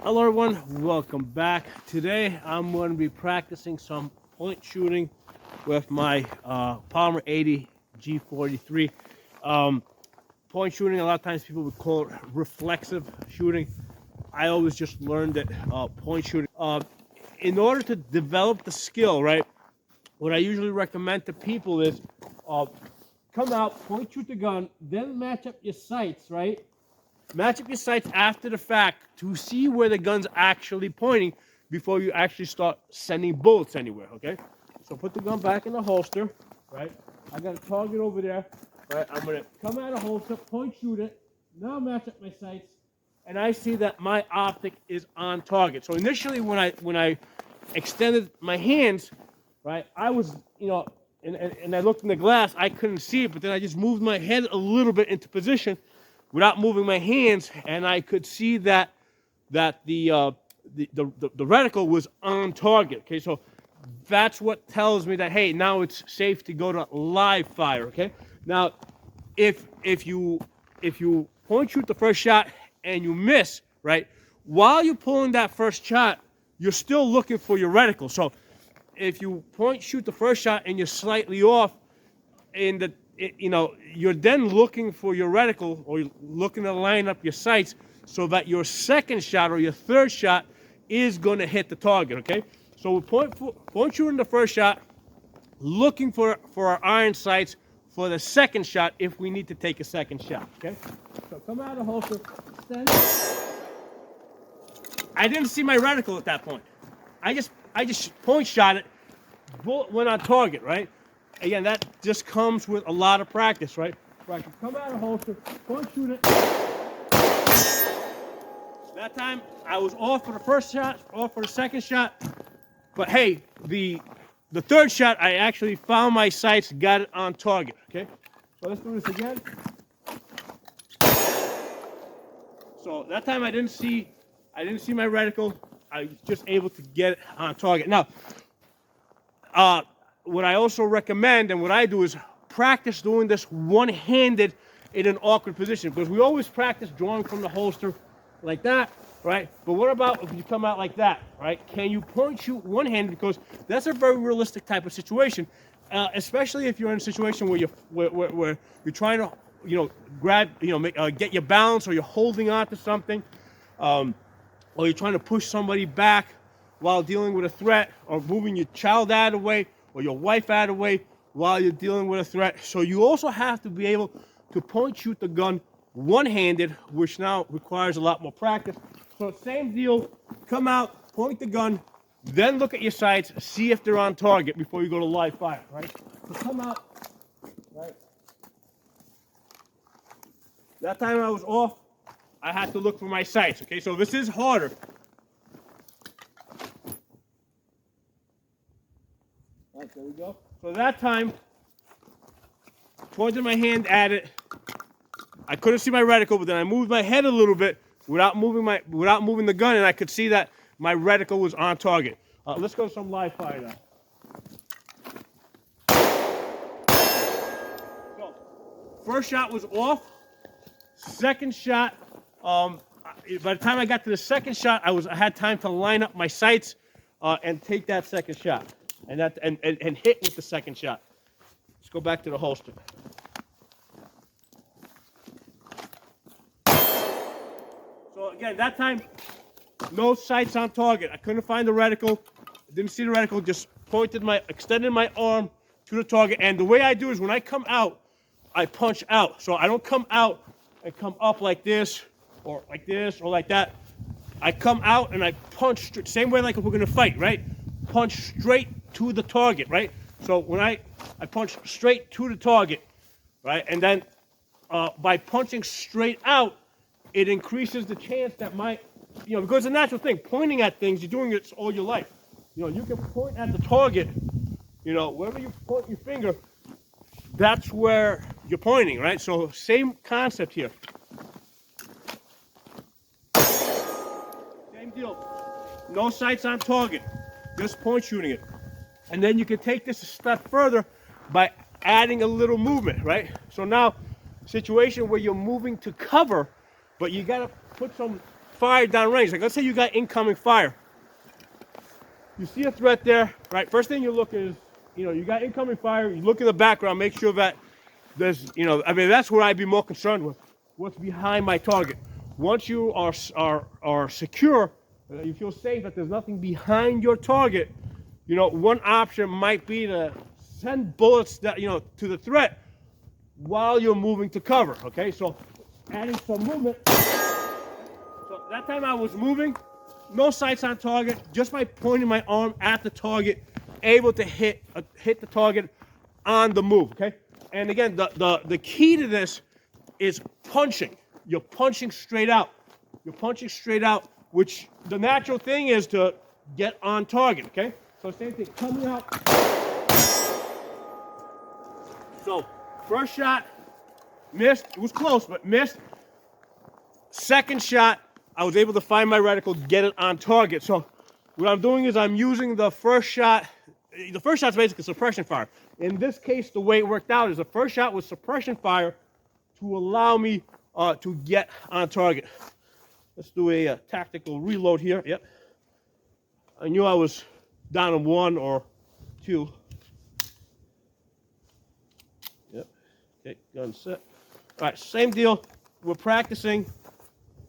Hello everyone, welcome back. Today I'm going to be practicing some point shooting with my Polymer 80 G43. Point shooting, a lot of times people would call it reflexive shooting. I always just learned that point shooting. In order to develop the skill, right, what I usually recommend to people is come out, point shoot the gun, then match up your sights, right? Match up your sights after the fact to see where the gun's actually pointing before you actually start sending bullets anywhere, okay? So put the gun back in the holster, right? I got a target over there, right? I'm gonna come out of holster, point shoot it, now match up my sights, and I see that my optic is on target. So initially when I extended my hands, right, I was, and I looked in the glass, I couldn't see it, but then I just moved my head a little bit into position without moving my hands, and I could see that the reticle was on target. Okay, so that's what tells me that, hey, now it's safe to go to live fire. Okay, now if you point shoot the first shot and you miss, right, while you're pulling that first shot, you're still looking for your reticle. So if you point shoot the first shot and you're slightly off in the you're then looking for your reticle, or you're looking to line up your sights so that your second shot or your third shot is going to hit the target, okay? So we're point shooting the first shot, looking for our iron sights for the second shot if we need to take a second shot, okay? So come out of the holster, extend. I didn't see my reticle at that point. I just point shot it, bullet went on target, right? Again, that just comes with a lot of practice, right? Where I can come out of holster, point shoot it. That time, I was off for the first shot, off for the second shot. But hey, the third shot, I actually found my sights, got it on target, okay? So let's do this again. So that time I didn't see my reticle. I was just able to get it on target. Now, what I also recommend and what I do is practice doing this one-handed in an awkward position, because we always practice drawing from the holster like that, right? But what about if you come out like that, right? Can you point shoot one-handed? Because that's a very realistic type of situation, especially if you're in a situation where you're trying to grab, get your balance, or you're holding on to something, or you're trying to push somebody back while dealing with a threat, or moving your child out of the way, or your wife out of the way while you're dealing with a threat. So you also have to be able to point shoot the gun one-handed, which now requires a lot more practice. So same deal, come out, point the gun, then look at your sights, see if they're on target before you go to live fire, right? So come out, right? That time I was off, I had to look for my sights, okay? So this is harder. Right, there we go. So that time, pointed my hand at it. I couldn't see my reticle, but then I moved my head a little bit without moving the gun, and I could see that my reticle was on target. Let's go to some live fire now. So, first shot was off. Second shot, by the time I got to the second shot, I had time to line up my sights and take that second shot. And hit with the second shot. Let's go back to the holster. So again, that time, no sights on target. I couldn't find the reticle. I didn't see the reticle. Just extended my arm to the target. And the way I do is when I come out, I punch out. So I don't come out and come up like this, or like that. I come out and I punch straight, same way like if we're gonna fight, right? Punch straight to the target, right? So when I punch straight to the target, right? And then by punching straight out, it increases the chance that because it's a natural thing, pointing at things, you're doing it all your life. You can point at the target, wherever you point your finger, that's where you're pointing, right? So same concept here. Same deal. No sights on target, just point shooting it. And then you can take this a step further by adding a little movement, right? So now, situation where you're moving to cover, but you gotta put some fire downrange. Like let's say you got incoming fire. You see a threat there, right? First thing you look is, you got incoming fire. You look in the background, make sure that there's, I mean, that's where I'd be more concerned with. What's behind my target? Once you are secure, you feel safe that there's nothing behind your target. One option might be to send bullets that to the threat while you're moving to cover. Okay, so adding some movement. So that time I was moving, no sights on target, just by pointing my arm at the target, able to hit the target on the move. Okay, and again, the key to this is punching. You're punching straight out. You're punching straight out, which the natural thing is to get on target. Okay, so same thing, coming out. So first shot, missed. It was close, but missed. Second shot, I was able to find my reticle, get it on target. So what I'm doing is I'm using the first shot. The first shot's basically suppression fire. In this case, the way it worked out is the first shot was suppression fire to allow me to get on target. Let's do a tactical reload here. Yep. I knew I was down in 1 or 2. Yep. Okay, gun set. All right, same deal. We're practicing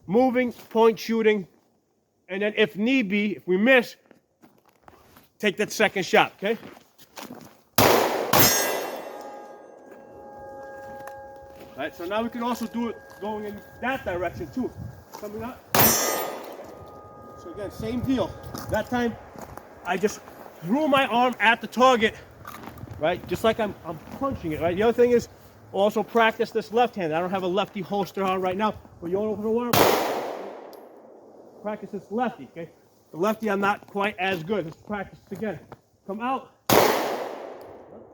moving, point shooting, and then if need be, if we miss, take that second shot, okay? All right, so now we can also do it going in that direction too. Coming up. So again, same deal. That time, I just threw my arm at the target, right? Just like I'm punching it, right? The other thing is, also practice this left hand. I don't have a lefty holster on right now, but you want to open the water. Practice this lefty, okay? The lefty I'm not quite as good. Let's practice it again. Come out.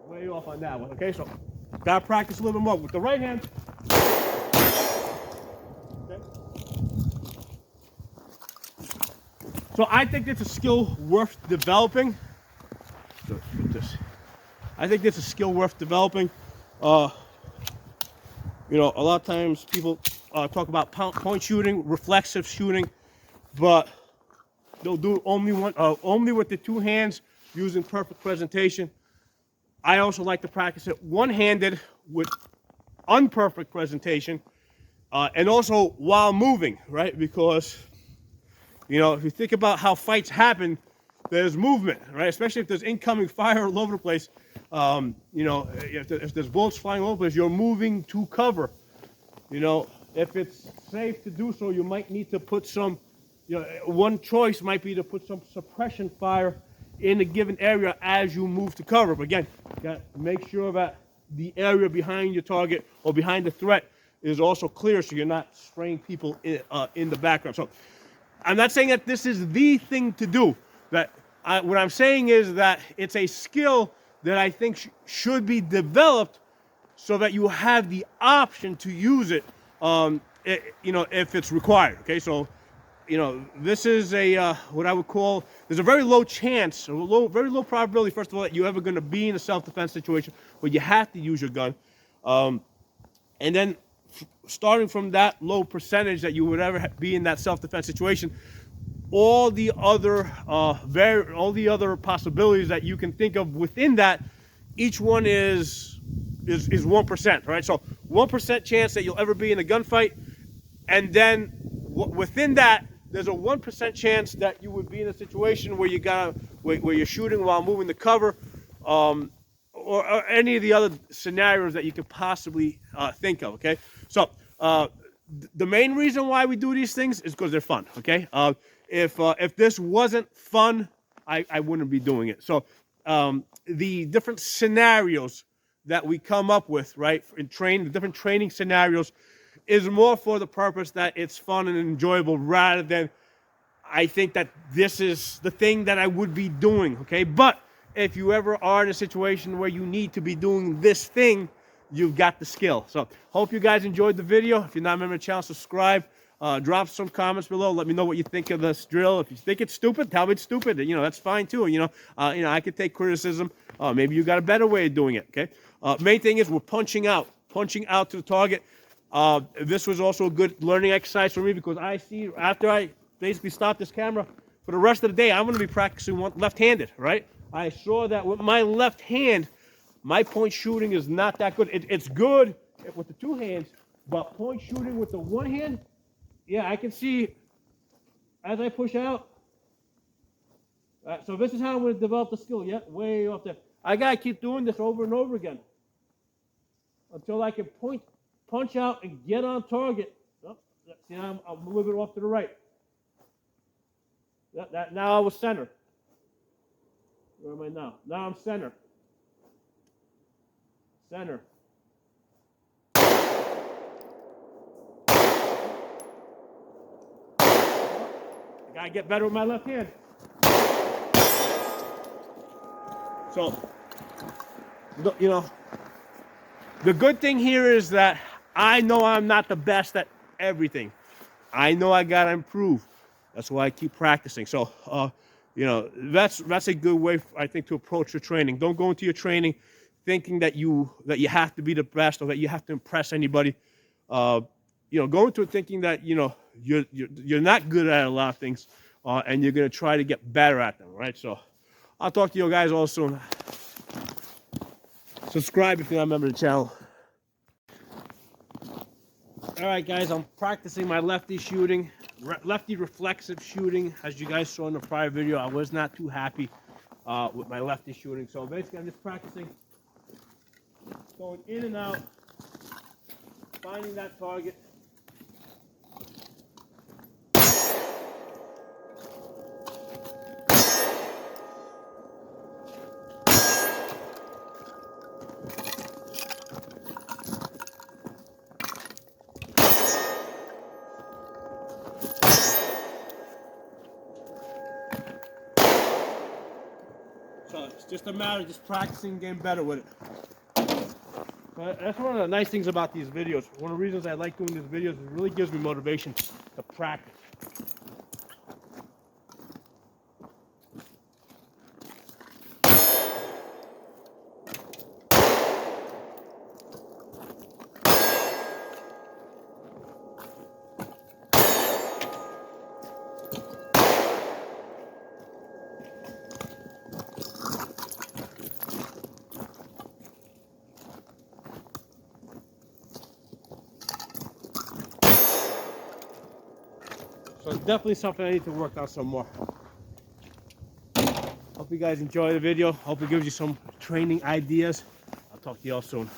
Way off on that one, okay? So gotta practice a little bit more with the right hand. Okay. So I think it's a skill worth developing. So put this. I think it's a skill worth developing. A lot of times people talk about point shooting, reflexive shooting, but they'll do only with the two hands using perfect presentation. I also like to practice it one-handed with unperfect presentation, and also while moving, right? Because, if you think about how fights happen, there's movement, right? Especially if there's incoming fire all over the place. If there's bullets flying all over the place, you're moving to cover. If it's safe to do so, you might need to put some, one choice might be to put some suppression fire in a given area as you move to cover. But again, you got to make sure that the area behind your target or behind the threat is also clear so you're not spraying people in the background. So I'm not saying that this is the thing to do. What I'm saying is that it's a skill that I think should be developed so that you have the option to use it, if it's required. Okay, so this is a what I would call, there's a very low chance, very low probability, first of all, that you're ever going to be in a self-defense situation where you have to use your gun, and then starting from that low percentage that you would ever be in that self-defense situation, all the other possibilities that you can think of within that, each one is 1%, right? So 1% chance that you'll ever be in a gunfight, and then within that, there's a 1% chance that you would be in a situation where you're shooting while moving to cover, or any of the other scenarios that you could possibly think of. Okay, so the main reason why we do these things is because they're fun. Okay, if this wasn't fun, I wouldn't be doing it. So the different scenarios that we come up with, right, in the different training scenarios, is more for the purpose that it's fun and enjoyable, rather than I think that this is the thing that I would be doing. Okay, but if you ever are in a situation where you need to be doing this thing, you've got the skill. So hope you guys enjoyed the video. If you're not a member of the channel, subscribe. Drop some comments below. Let me know what you think of this drill. If you think it's stupid, tell me it's stupid. That's fine too. I could take criticism. Maybe you got a better way of doing it. Okay. Main thing is we're punching out to the target. This was also a good learning exercise for me because I see after I basically stop this camera for the rest of the day, I'm going to be practicing left-handed, right? I saw that with my left hand, my point shooting is not that good. It's good with the two hands, but point shooting with the one hand, yeah, I can see as I push out. So this is how I'm going to develop the skill. Yeah, way off there. I got to keep doing this over and over again until I can punch out and get on target. Oh, see, I'm a little bit off to the right. Now I was center. Where am I now? Now I'm center. Center. I gotta get better with my left hand. So, you know, the good thing here is that I know I'm not the best at everything. I know I gotta improve. That's why I keep practicing. So, you know, that's a good way, I think, to approach your training. Don't go into your training thinking that you have to be the best or that you have to impress anybody. You know, go into it thinking that, you know, you're not good at a lot of things, and you're gonna try to get better at them, right? So, I'll talk to you guys all soon. Subscribe if you're not a member of the channel. All right, guys, I'm practicing my lefty shooting, lefty reflexive shooting. As you guys saw in the prior video, I was not too happy with my lefty shooting. So basically, I'm just practicing going in and out, finding that target. So it's just a matter of just practicing, getting better with it. But that's one of the nice things about these videos. One of the reasons I like doing these videos is it really gives me motivation to practice. So it's definitely something I need to work on some more. Hope you guys enjoy the video. Hope it gives you some training ideas. I'll talk to you all soon.